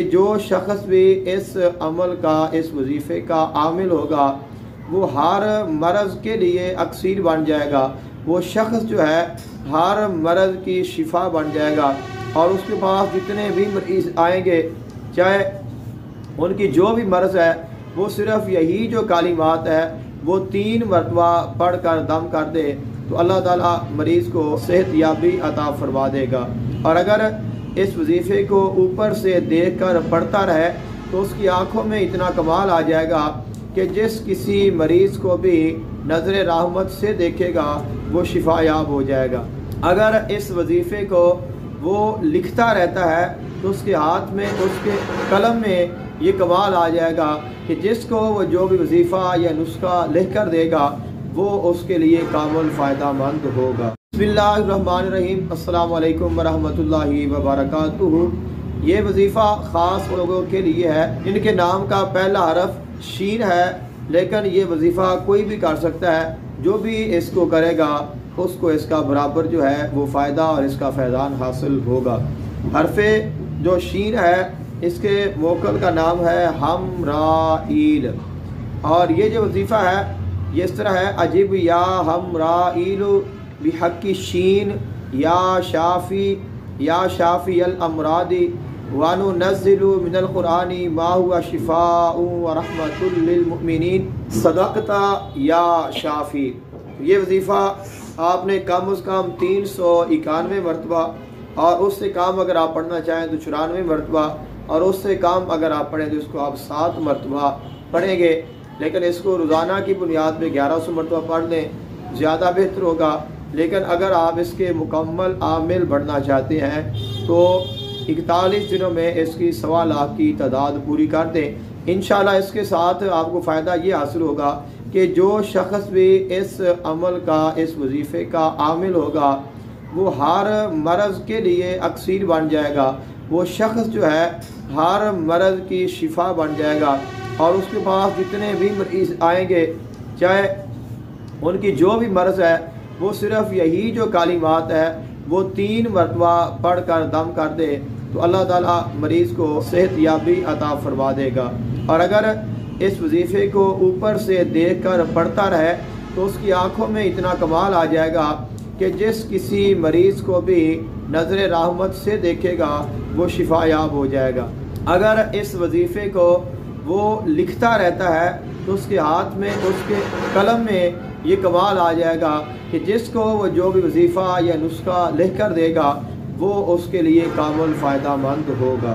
जो शख्स भी इस अमल का, इस वजीफ़े का आमिल होगा, वो हर मर्ज़ के लिए अक्सीर बन जाएगा। वो शख्स जो है हर मर्ज़ की शिफा बन जाएगा। और उसके पास जितने भी मरीज़ आएंगे, चाहे उनकी जो भी मर्ज़ है, वो सिर्फ़ यही जो कालिमात है वो 3 मरतबा पढ़ कर दम कर दे तो अल्लाह ताला मरीज़ को सेहत याबी अता फरमा देगा। और अगर इस वजीफ़े को ऊपर से देख कर पढ़ता रहे तो उसकी आँखों में इतना कमाल आ जाएगा कि जिस किसी मरीज़ को भी नज़र रहमत से देखेगा वो शिफा याब हो जाएगा। अगर इस वजीफ़े को वो लिखता रहता है तो उसके हाथ में, उसके कलम में ये कमाल आ जाएगा कि जिसको वो जो भी वजीफ़ा या नुस्खा लिख कर देगा वो उसके लिए कामुल फ़ायदा मंद होगा। बिस्मिल्लाहिर्रहमानिर्रहीम। अस्सलामु अलैकुम वरहमतुल्लाहि वबरकातुहू। ये वजीफ़ा ख़ास लोगों के लिए है इनके नाम का पहला हरफ शीन है, लेकिन ये वजीफ़ा कोई भी कर सकता है। जो भी इसको करेगा उसको इसका बराबर जो है वो फ़ायदा और इसका फैज़ान हासिल होगा। हरफ़े जो शीन है इसके मोकल का नाम है हमराइल। और ये जो वजीफ़ा है ये इस तरह है, अजीब या हमराइल बिहक्की शीन या शाफ़ी अल अमरादी वनुनज़्ज़िलु मिनल क़ुरआनी मा हुवा शिफ़ाउ व रहमतुल लिल मुमिनीन सदक़ता या शाफ़ी। ये वजीफ़ा आपने कम से कम 391 मरतबा, और उससे कम अगर आप पढ़ना चाहें तो 94 मरतबा, और उससे कम अगर आप पढ़ें तो इसको आप 7 मरतबा पढ़ेंगे। लेकिन इसको रोज़ाना की बुनियाद पे 1100 मरतबा पढ़ लें, ज़्यादा बेहतर होगा। लेकिन अगर आप इसके मुकम्मल आमिल बढ़ना चाहते हैं तो 41 दिनों में इसकी 1.25 लाख की तादाद पूरी कर दें। इंशाल्लाह इसके साथ आपको फ़ायदा ये हासिल होगा कि जो शख्स भी इस अमल का, इस वजीफ़े का आमिल होगा, वो हर मर्ज़ के लिए अक्सीर बन जाएगा। वो शख्स जो है हर मर्ज़ की शिफा बन जाएगा। और उसके पास जितने भी मरीज़ आएंगे, चाहे उनकी जो भी मर्ज़ है, वो सिर्फ़ यही जो कालिमात है वो 3 मरतबा पढ़ कर दम कर दे तो अल्लाह ताला मरीज़ को सेहत याबी अता फरमा देगा। और अगर इस वजीफ़े को ऊपर से देख कर पढ़ता रहे तो उसकी आँखों में इतना कमाल आ जाएगा कि जिस किसी मरीज़ को भी नज़र रहमत से देखेगा वो शिफा याब हो जाएगा। अगर इस वजीफ़े को वो लिखता रहता है तो उसके हाथ में, उसके कलम में ये कमाल आ जाएगा कि जिसको वो जो भी वजीफ़ा या नुस्खा लिख कर देगा वो उसके लिए कामुल फ़ायदा मंद होगा।